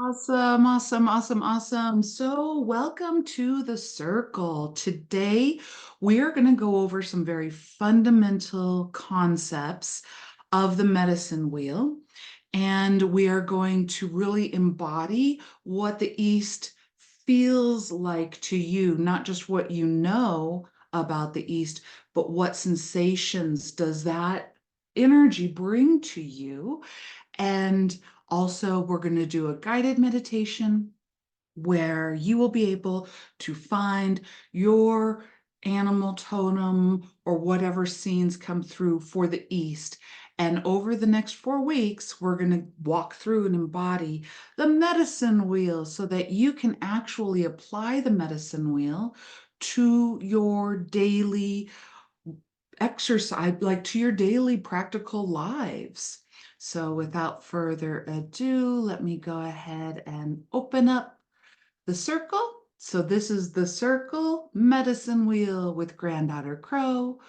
Awesome, awesome, awesome, awesome. So, welcome to the circle. Today, we are going to go over some very fundamental concepts of the medicine wheel, and we are going to really embody what the East feels like to you, not just what you know about the East, but what sensations does that energy bring to you. And also, we're going to do a guided meditation where you will be able to find your animal totem or whatever scenes come through for the East. And over the next 4 weeks, we're going to walk through and embody the medicine wheel so that you can actually apply the medicine wheel to your daily exercise, like to your daily practical lives. So without further ado, let me go ahead and open up the circle. So this is the circle medicine wheel with Granddaughter Crow.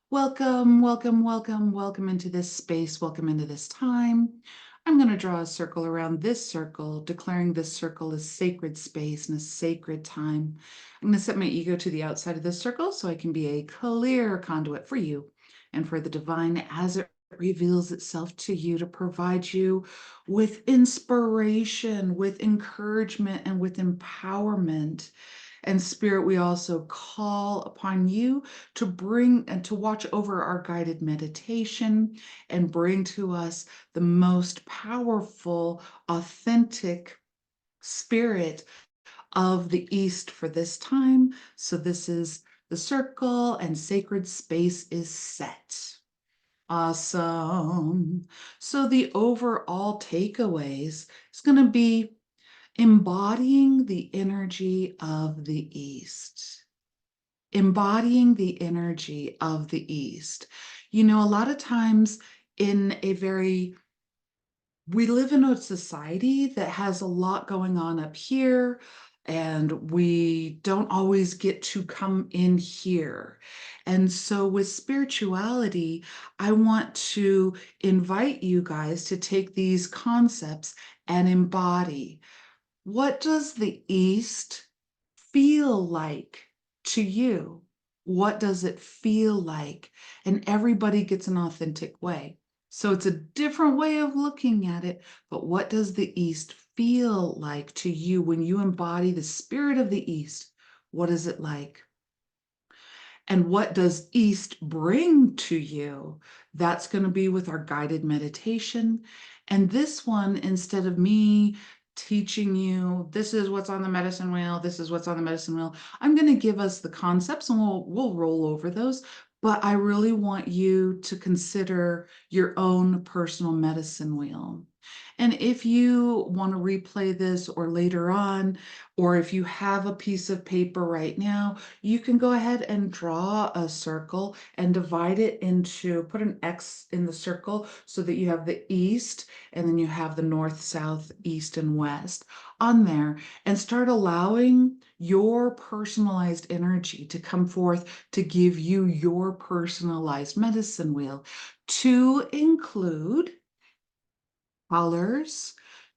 Welcome, welcome, welcome, welcome into this space. Welcome into this time. I'm going to draw a circle around this circle, declaring this circle as sacred space and a sacred time. I'm going to set my ego to the outside of this circle so I can be a clear conduit for you and for the divine as it reveals itself to you to provide you with inspiration, with encouragement, and with empowerment. And Spirit, we also call upon you to bring and to watch over our guided meditation and bring to us the most powerful, authentic spirit of the East for this time. So this is the circle and sacred space is set. Awesome. So the overall takeaways is going to be embodying the energy of the East. Embodying the energy of the East. You know, a lot of times in a very we live in a society that has a lot going on up here, and we don't always get to come in here. And so, with spirituality, I want to invite you guys to take these concepts and embody. What does the East feel like to you? What does it feel like? And everybody gets an authentic way. So it's a different way of looking at it, but what does the East feel like to you when you embody the spirit of the East? What is it like? And what does East bring to you? That's going to be with our guided meditation. And this one, instead of me teaching you, this is what's on the medicine wheel, this is what's on the medicine wheel, I'm going to give us the concepts and we'll roll over those. But I really want you to consider your own personal medicine wheel. And if you want to replay this or later on, or if you have a piece of paper right now, you can go ahead and draw a circle and divide it into, put an X in the circle so that you have the east and then you have the north, south, east, and west on there, and start allowing your personalized energy to come forth to give you your personalized medicine wheel to include colors,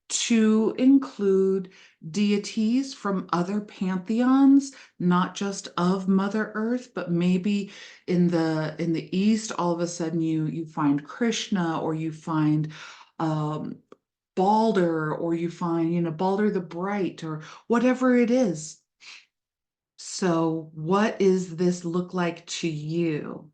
to include deities from other pantheons, not just of Mother Earth, but maybe in the East, all of a sudden you find Krishna, or you find um, Balder, or you find Balder the Bright, or whatever it is. So, what is this look like to you?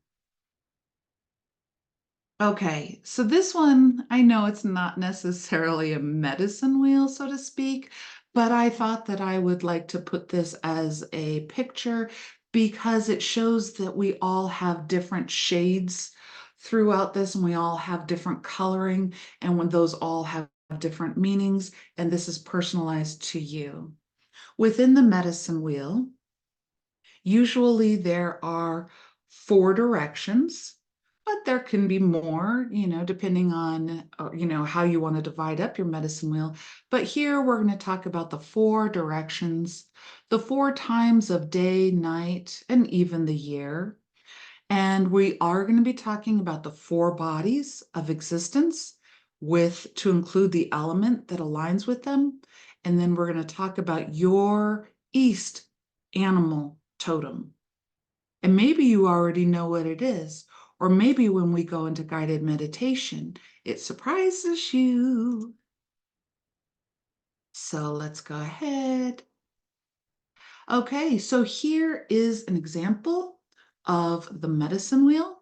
Okay, so this one, I know it's not necessarily a medicine wheel, so to speak, but I thought that I would like to put this as a picture because it shows that we all have different shades throughout this, and we all have different coloring, and when those all have different meanings, and this is personalized to you. Within the medicine wheel, usually there are 4 directions, but there can be more, depending on, how you want to divide up your medicine wheel. But here we're going to talk about the 4 directions, the 4 times of day, night, and even the year. And we are going to be talking about the 4 bodies of existence to include the element that aligns with them. and then we're going to talk about your East animal totem. And maybe you already know what it is, or maybe when we go into guided meditation, it surprises you. So let's go ahead. Okay, so here is an example of the medicine wheel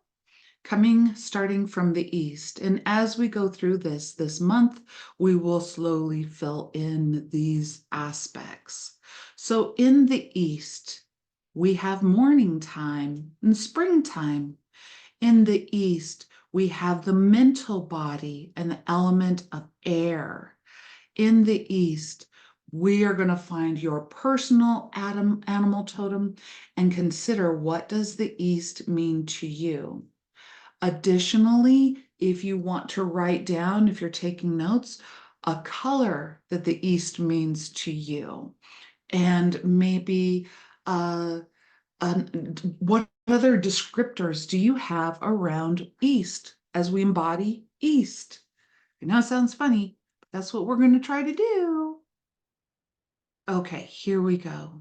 starting from the east. And as we go through this month, we will slowly fill in these aspects. So in the east, we have morning time and springtime. In the east, we have the mental body and the element of air. In the east, we are going to find your personal animal totem and consider, what does the east mean to you? Additionally, if you want to write down, if you're taking notes, a color that the east means to you, and maybe what other descriptors do you have around east as we embody east? I know it sounds funny, but that's what we're going to try to do. Okay, here we go.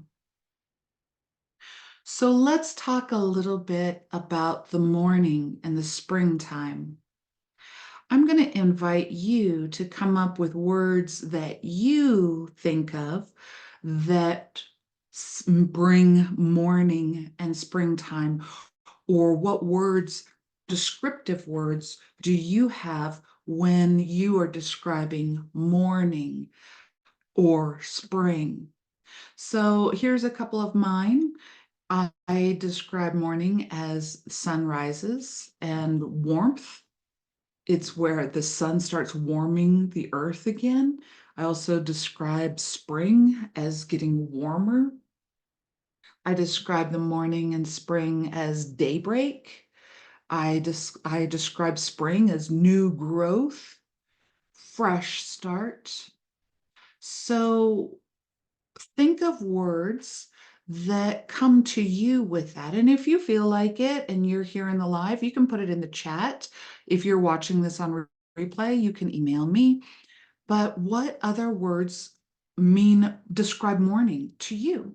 So let's talk a little bit about the morning and the springtime. I'm going to invite you to come up with words that you think of that bring morning and springtime, or what words, descriptive words, do you have when you are describing morning or spring? So here's a couple of mine. I describe morning as sunrises and warmth. It's where the sun starts warming the earth again. I also describe spring as getting warmer. I describe the morning and spring as daybreak. I describe spring as new growth, fresh start. So think of words that come to you with that. And if you feel like it and you're here in the live, you can put it in the chat. If you're watching this on replay, you can email me. But what other words describe morning to you?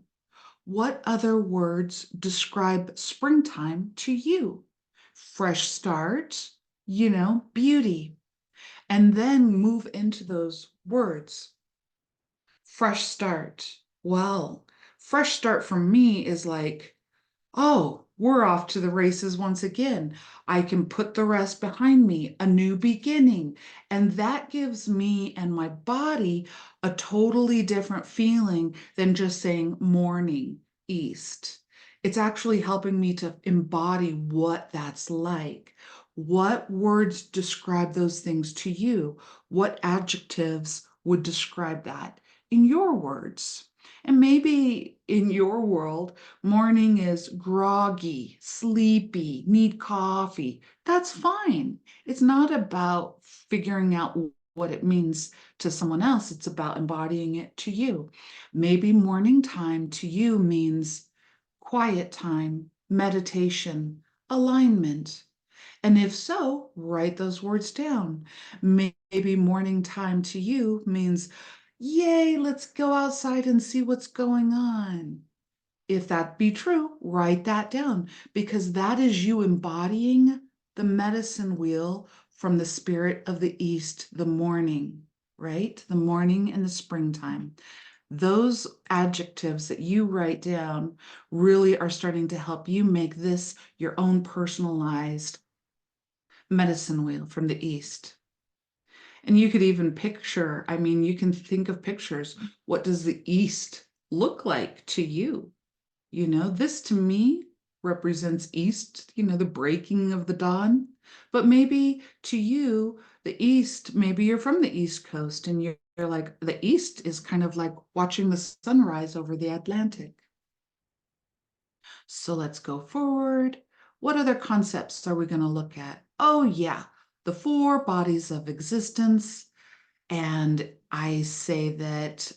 What other words describe springtime to you? Fresh start, beauty. And then move into those words. Fresh start. Well, fresh start for me is like, oh, we're off to the races once again. I can put the rest behind me, a new beginning. And that gives me and my body a totally different feeling than just saying morning, east. It's actually helping me to embody what that's like. What words describe those things to you? What adjectives would describe that in your words? And maybe in your world, morning is groggy, sleepy, need coffee. That's fine. It's not about figuring out what it means to someone else. It's about embodying it to you. Maybe morning time to you means quiet time, meditation, alignment. And if so, write those words down. Maybe morning time to you means, yay, let's go outside and see what's going on. If that be true, write that down, because that is you embodying the medicine wheel from the spirit of the East, the morning, right? The morning and the springtime. Those adjectives that you write down really are starting to help you make this your own personalized medicine wheel from the East. And you could even picture, you can think of pictures. What does the East look like to you? This to me represents East, the breaking of the dawn. But maybe to you, the East, maybe you're from the East Coast and you're like, the East is kind of like watching the sunrise over the Atlantic. So let's go forward. What other concepts are we going to look at? Oh, yeah, the 4 bodies of existence. And I say that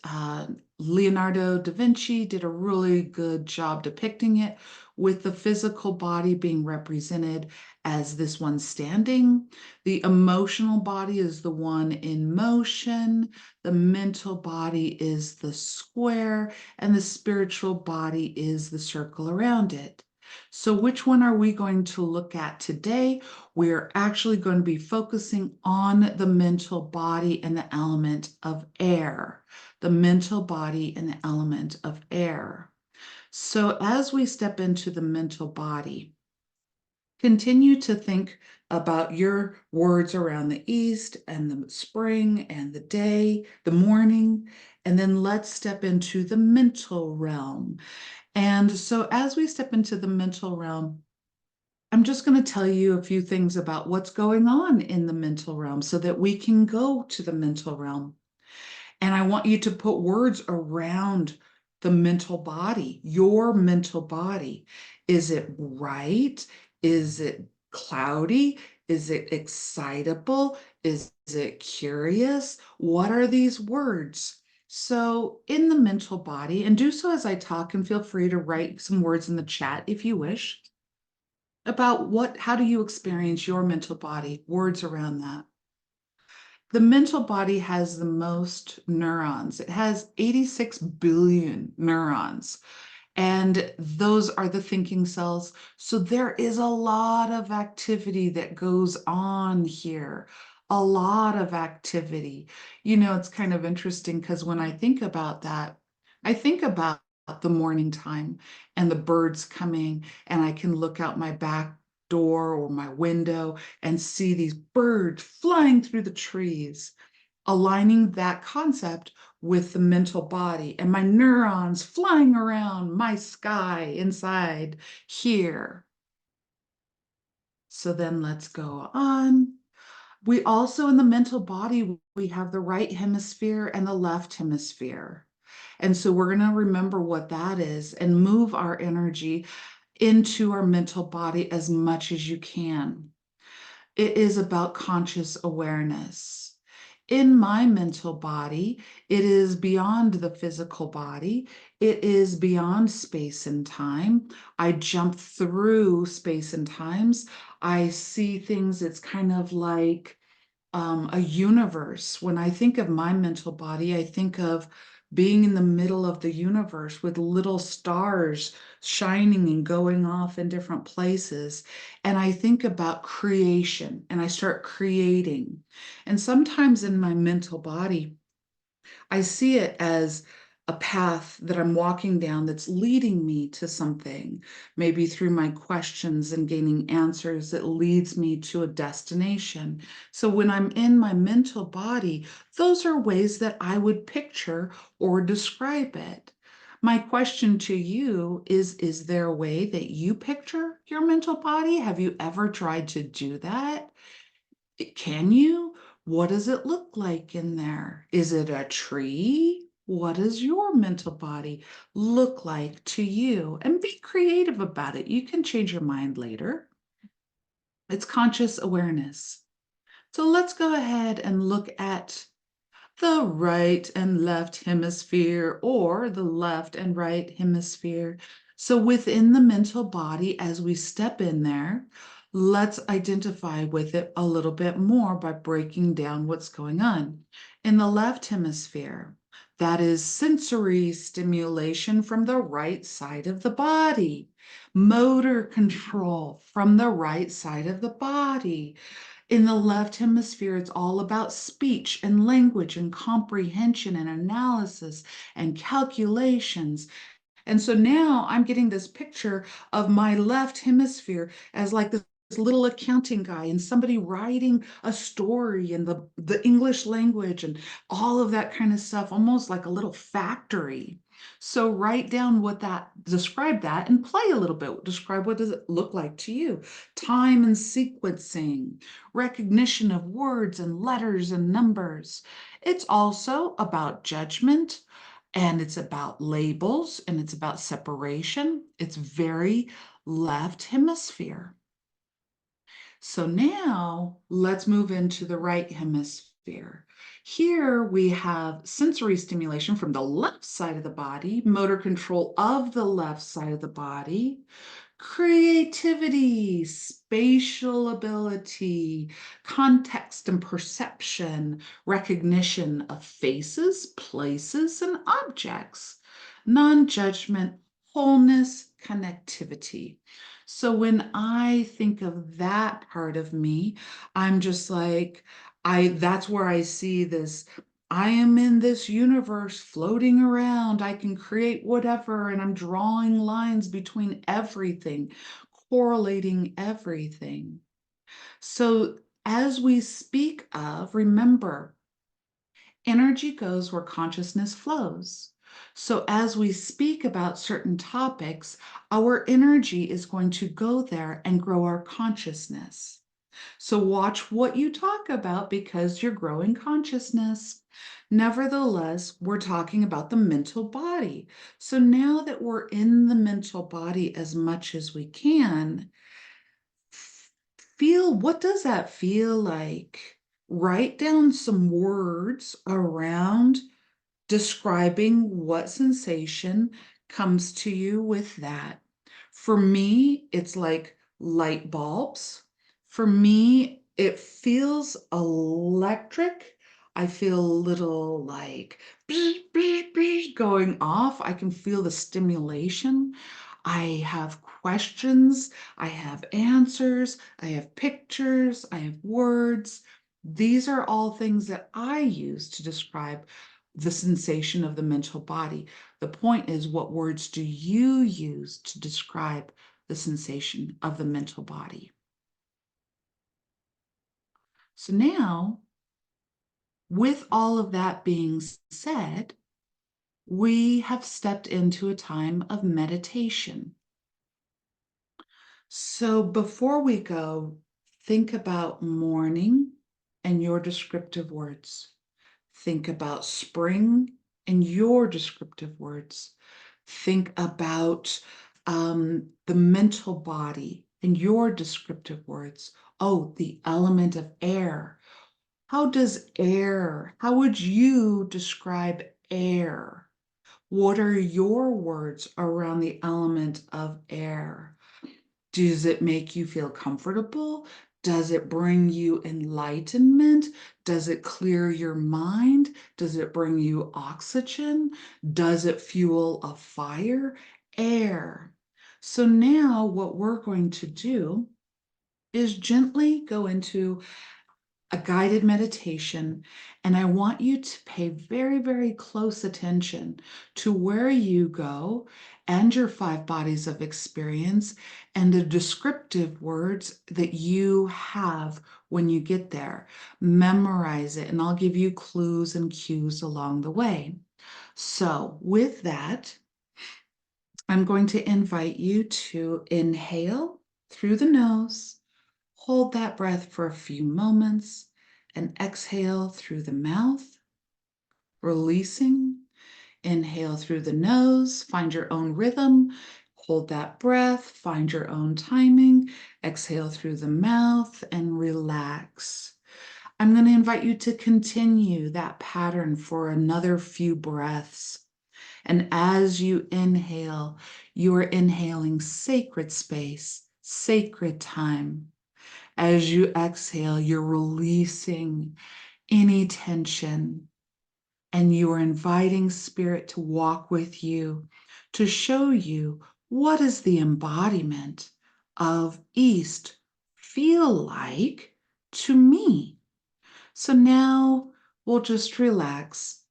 Leonardo da Vinci did a really good job depicting it with the physical body being represented as this one standing. The emotional body is the one in motion. The mental body is the square, and the spiritual body is the circle around it. So, which one are we going to look at today? We're actually going to be focusing on the mental body and the element of air. The mental body and the element of air. So, as we step into the mental body, continue to think about your words around the east and the spring and the day, the morning, and then let's step into the mental realm. And so, as we step into the mental realm, I'm just going to tell you a few things about what's going on in the mental realm so that we can go to the mental realm. And I want you to put words around the mental body, your mental body. Is it bright? Is it cloudy? Is it excitable? Is it curious? What are these words? So, in the mental body, and do so as I talk, and feel free to write some words in the chat if you wish about how do you experience your mental body, words around that. The mental body has the most neurons. It has 86 billion neurons, and those are the thinking cells. So there is a lot of activity that goes on here, a lot of activity. It's kind of interesting because when I think about that, I think about the morning time and the birds coming, and I can look out my back door or my window and see these birds flying through the trees, aligning that concept with the mental body and my neurons flying around my sky inside here. So then let's go on. We also, in the mental body, we have the right hemisphere and the left hemisphere. And so we're going to remember what that is and move our energy into our mental body as much as you can. It is about conscious awareness. In my mental body, it is beyond the physical body. It is beyond space and time. I jump through space and times. I see things, it's kind of like a universe. When I think of my mental body, I think of being in the middle of the universe with little stars shining and going off in different places. And I think about creation and I start creating. And sometimes in my mental body, I see it as a path that I'm walking down that's leading me to something. Maybe through my questions and gaining answers, it leads me to a destination. So when I'm in my mental body, those are ways that I would picture or describe it. My question to you is there a way that you picture your mental body? Have you ever tried to do that? Can you? What does it look like in there? Is it a tree? What does your mental body look like to you? And be creative about it. You can change your mind later. It's conscious awareness. So let's go ahead and look at the right and left hemisphere or the left and right hemisphere. So within the mental body, as we step in there, let's identify with it a little bit more by breaking down what's going on. In the left hemisphere, that is sensory stimulation from the right side of the body, motor control from the right side of the body. In the left hemisphere, it's all about speech and language and comprehension and analysis and calculations. And so now I'm getting this picture of my left hemisphere as like this little accounting guy and somebody writing a story in the English language and all of that kind of stuff, almost like a little factory. So write down describe that and play a little bit. Describe what does it look like to you? Time and sequencing, recognition of words and letters and numbers. It's also about judgment, and it's about labels, and it's about separation. It's very left hemisphere. So now let's move into the right hemisphere. Here we have sensory stimulation from the left side of the body, motor control of the left side of the body, creativity, spatial ability, context and perception, recognition of faces, places, and objects, non-judgment, wholeness, connectivity. So when I think of that part of me, I'm just like, that's where I see this. I am in this universe floating around. I can create whatever, and I'm drawing lines between everything, correlating everything. So, as we speak of, remember, energy goes where consciousness flows. So, as we speak about certain topics, our energy is going to go there and grow our consciousness. So watch what you talk about because you're growing consciousness. Nevertheless, we're talking about the mental body. So now that we're in the mental body as much as we can, feel what does that feel like? Write down some words around describing what sensation comes to you with that. For me, it's like light bulbs. For me, it feels electric. I feel a little like going off. I can feel the stimulation. I have questions. I have answers. I have pictures. I have words. These are all things that I use to describe the sensation of the mental body. The point is, what words do you use to describe the sensation of the mental body? So now, with all of that being said, we have stepped into a time of meditation. So before we go, think about morning and your descriptive words. Think about spring and your descriptive words. Think about the mental body and your descriptive words. Oh, the element of air. How would you describe air? What are your words around the element of air? Does it make you feel comfortable? Does it bring you enlightenment? Does it clear your mind? Does it bring you oxygen? Does it fuel a fire? Air. So now what we're going to do is gently go into a guided meditation, and I want you to pay very, very close attention to where you go and your five bodies of experience and the descriptive words that you have when you get there. Memorize it, and I'll give you clues and cues along the way. So, with that, I'm going to invite you to inhale through the nose. Hold that breath for a few moments and exhale through the mouth, releasing. Inhale through the nose, find your own rhythm. Hold that breath, find your own timing. Exhale through the mouth and relax. I'm going to invite you to continue that pattern for another few breaths. And as you inhale, you are inhaling sacred space, sacred time. As you exhale, you're releasing any tension, and you are inviting spirit to walk with you, to show you what is the embodiment of East feel like to me. So now we'll just relax.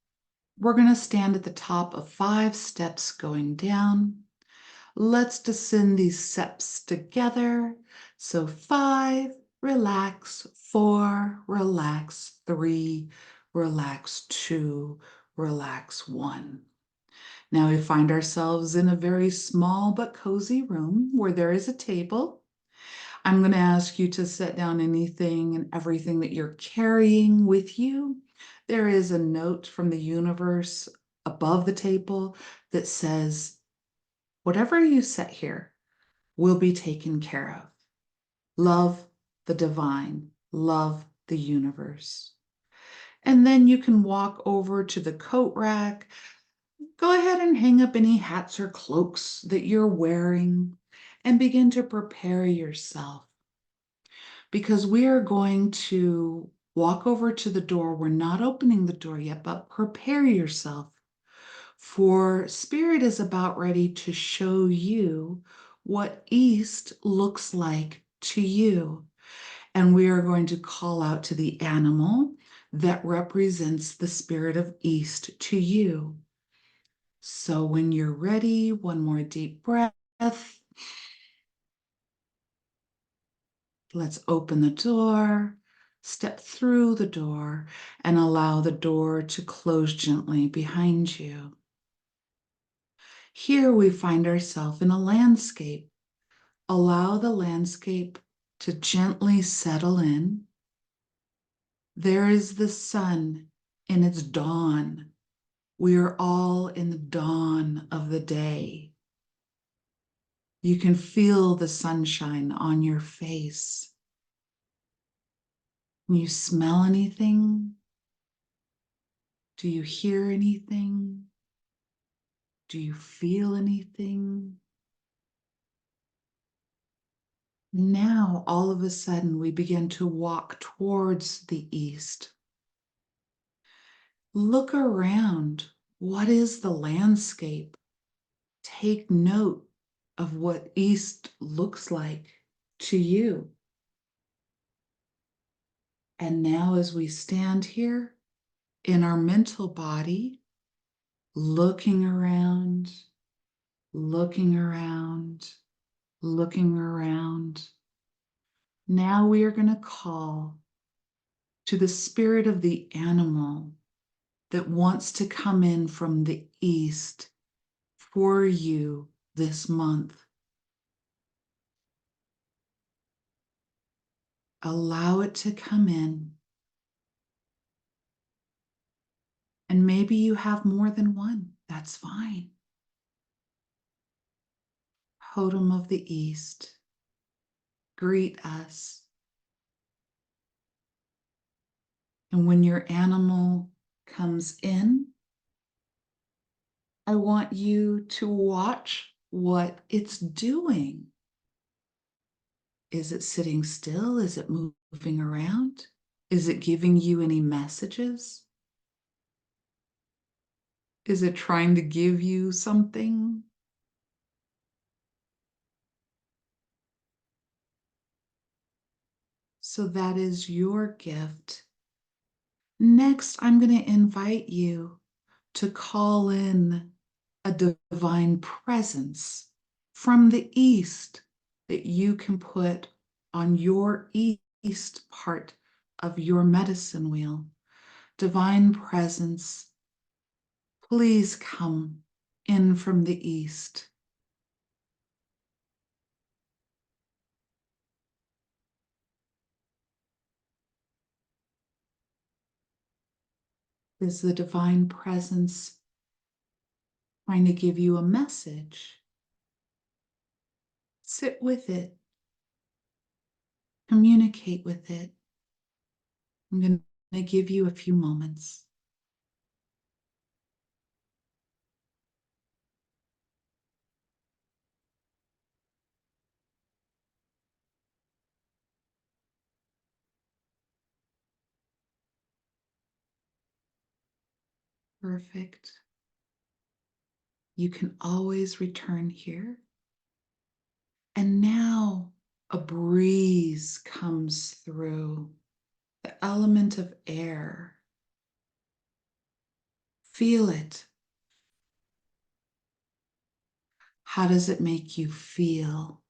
We're going to stand at the top of 5 steps going down. Let's descend these steps together. So 5, relax. 4, relax. 3, relax. 2, relax. 1. Now we find ourselves in a very small but cozy room where there is a table. I'm going to ask you to set down anything and everything that you're carrying with you. There is a note from the universe above the table that says, whatever you set here will be taken care of. Love the divine, love the universe. And then you can walk over to the coat rack. Go ahead and hang up any hats or cloaks that you're wearing. and begin to prepare yourself because we are going to walk over to the door. We're not opening the door yet, but prepare yourself, for Spirit is about ready to show you what East looks like to you. And we are going to call out to the animal that represents the spirit of East to you. So when you're ready, one more deep breath. Let's open the door, step through the door, and allow the door to close gently behind you. Here we find ourselves in a landscape. Allow the landscape to gently settle in. There is the sun in its dawn. We are all in the dawn of the day. You can feel the sunshine on your face. Can you smell anything? Do you hear anything? Do you feel anything? Now, all of a sudden, we begin to walk towards the east. Look around. What is the landscape? Take note of what east looks like to you. And now, as we stand here in our mental body, looking around, looking around, looking around, now we are going to call to the spirit of the animal that wants to come in from the east for you this month. Allow it to come in. And maybe you have more than one. That's fine. Totem of the East, greet us. And when your animal comes in, I want you to watch what it's doing. Is it sitting still? Is it moving around? Is it giving you any messages? Is it trying to give you something? So that is your gift. Next, I'm going to invite you to call in a divine presence from the east that you can put on your east part of your medicine wheel. Divine presence, please come in from the east. Is the divine presence trying to give you a message? Sit with it. Communicate with it. I'm going to give you a few moments. Perfect. You can always return here. And now a breeze comes through, the element of air. Feel it. How does it make you feel?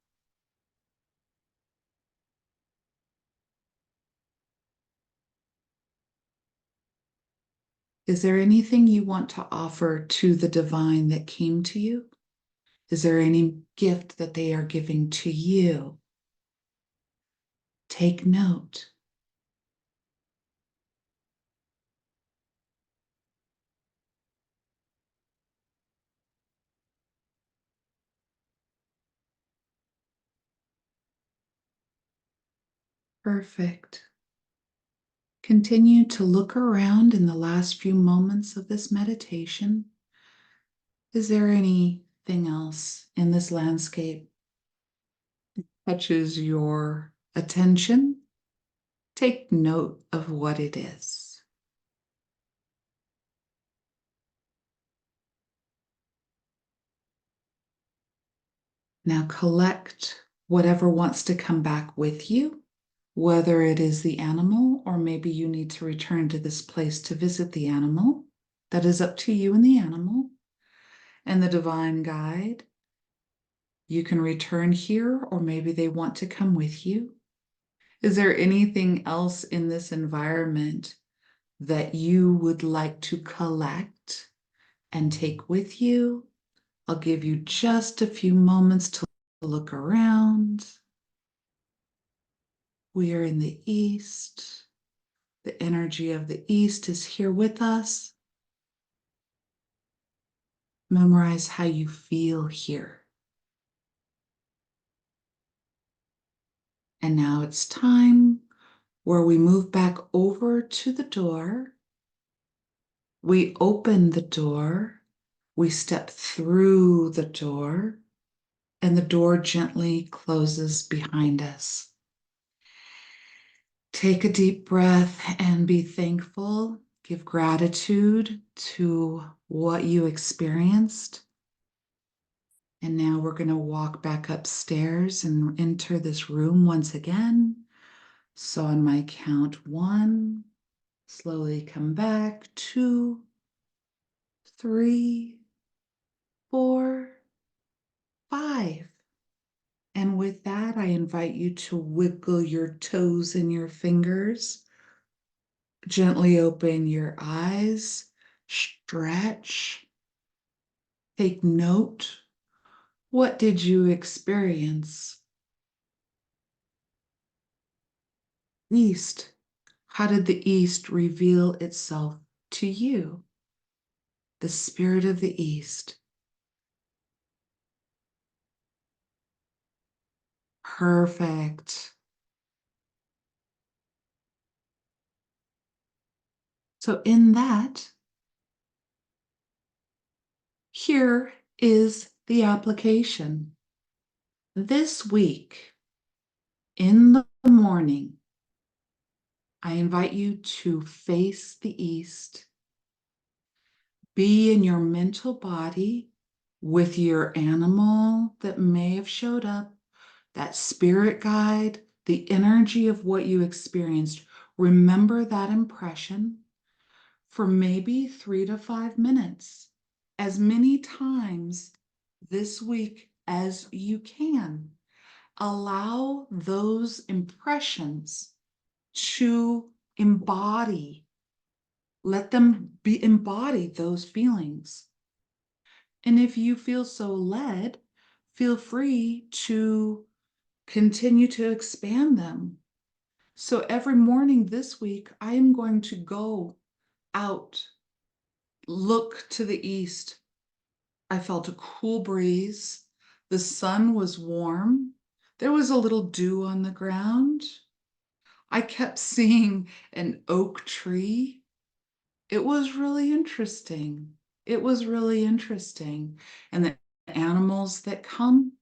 Is there anything you want to offer to the divine that came to you? Is there any gift that they are giving to you? Take note. Perfect. Continue to look around in the last few moments of this meditation. Is there anything else in this landscape catches your attention, take note of what it is. Now collect whatever wants to come back with you, whether it is the animal or maybe you need to return to this place to visit the animal. That is up to you and the animal and the divine guide. You can return here, or maybe they want to come with you. Is there anything else in this environment that you would like to collect and take with you? I'll give you just a few moments to look around. We are in the East. The energy of the East is here with us. Memorize how you feel here. And now it's time where we move back over to the door. We open the door. We step through the door, and the door gently closes behind us. Take a deep breath and be thankful. Give gratitude to what you experienced. And now we're going to walk back upstairs and enter this room once again. So on my count, 1, slowly come back, 2, 3, 4, 5. And with that, I invite you to wiggle your toes and your fingers. Gently open your eyes, stretch, take note. What did you experience? East. How did the East reveal itself to you? The spirit of the East. Perfect. So in that, here is the application. This week, in the morning, I invite you to face the East. Be in your mental body with your animal that may have showed up, that spirit guide, the energy of what you experienced. Remember that impression for maybe 3 to 5 minutes, as many times this week as you can. Allow those impressions to embody. Let them be embodied, those feelings. And if you feel so led, feel free to continue to expand them. So every morning this week, I am going to go out, look to the east. I felt a cool breeze. The sun was warm. There was a little dew on the ground. I kept seeing an oak tree. It was really interesting. It was really interesting. And the animals that come,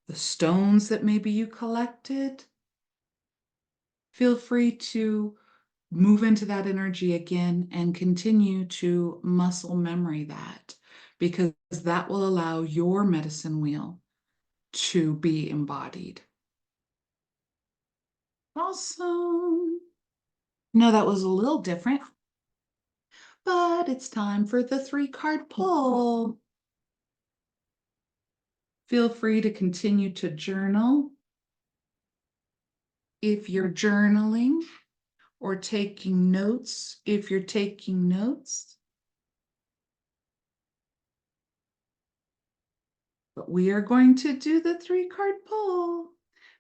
the stones that maybe you collected, feel free to move into that energy again and continue to muscle memory that, because that will allow your medicine wheel to be embodied. Awesome. No, that was a little different, but it's time for the 3-card pull. Feel free to continue to journal. If you're journaling, or taking notes, if you're taking notes. But we are going to do the 3-card pull.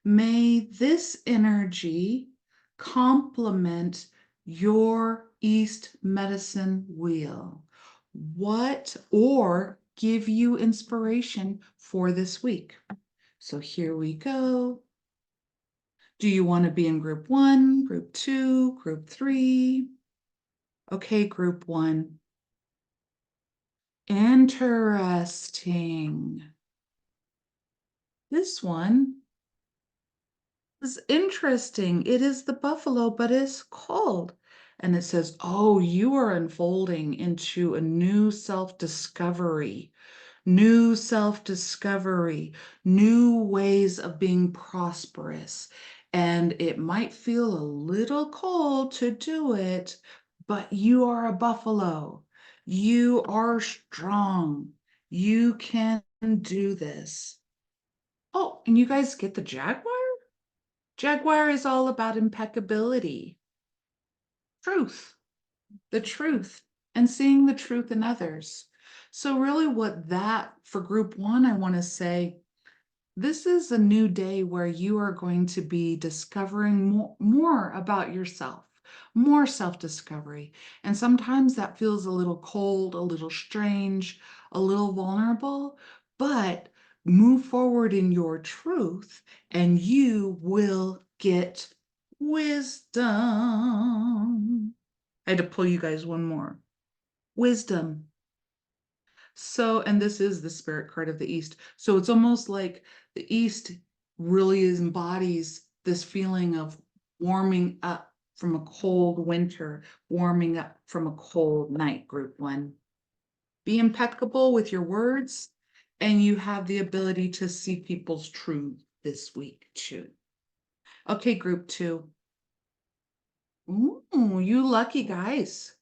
May this energy complement your East medicine wheel. What, or give you inspiration for this week. So here we go. Do you want to be in group 1, group 2, group 3? Okay, group 1. Interesting. This one It's interesting. It is the buffalo, but it's cold. And it says, oh, you are unfolding into a new self discovery, new ways of being prosperous. And it might feel a little cold to do it, but you are a buffalo. You are strong. You can do this. Oh, and you guys get the jaguar? Jaguar is all about impeccability, truth, the truth, and seeing the truth in others. So, really, what that for group one, I want to say this is a new day where you are going to be discovering more about yourself, more self discovery. And sometimes that feels a little cold, a little strange, a little vulnerable, but move forward in your truth and you will get wisdom. I had to pull you guys one more. Wisdom. So, and this is the spirit card of the East. So it's almost like the East really embodies this feeling of warming up from a cold winter, warming up from a cold night, group one. Be impeccable with your words, and you have the ability to see people's truth this week too. Okay, group two. Ooh, you lucky guys.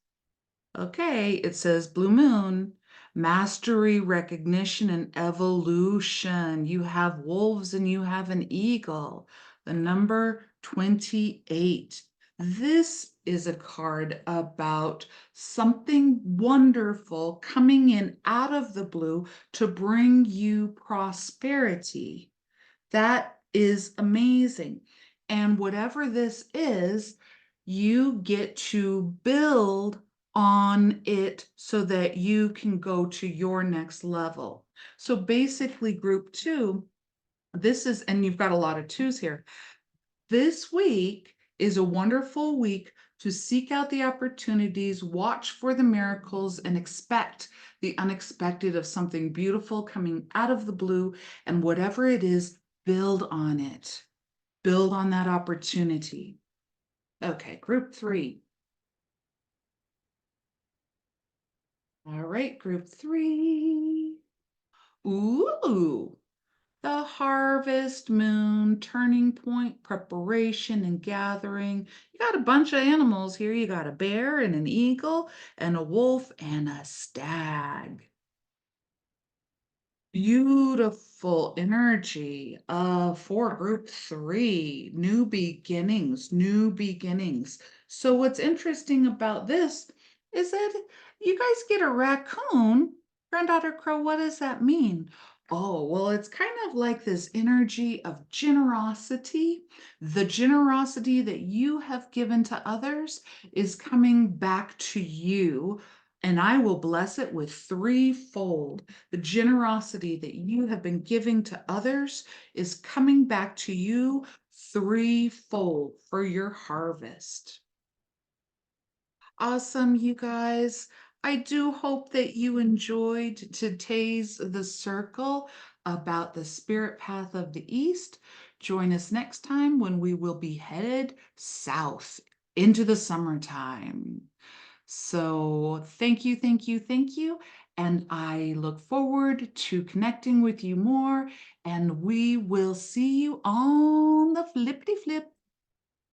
Okay, it says Blue Moon, mastery, recognition, and evolution. You have wolves and you have an eagle. The number 28. This is a card about something wonderful coming in out of the blue to bring you prosperity. That is amazing. And whatever this is, you get to build on it so that you can go to your next level. So basically, group two, this is, and you've got a lot of twos here. This week is a wonderful week to seek out the opportunities, watch for the miracles, and expect the unexpected of something beautiful coming out of the blue. And whatever it is, build on it, build on that opportunity. Okay, group three. All right, group three. Ooh, the harvest moon, turning point, preparation and gathering. You got a bunch of animals here. You got a bear and an eagle and a wolf and a stag. Beautiful energy for group three, new beginnings, new beginnings. So what's interesting about this is that you guys get a raccoon. Granddaughter Crow, what does that mean? Oh, well, it's kind of like this energy of generosity. The generosity that you have given to others is coming back to you, and I will bless it with threefold. The generosity that you have been giving to others is coming back to you threefold for your harvest. Awesome, you guys. I do hope that you enjoyed today's The Circle about the spirit path of the East. Join us next time when we will be headed south into the summertime. So thank you, thank you, thank you. And I look forward to connecting with you more. And we will see you on the flippity flip.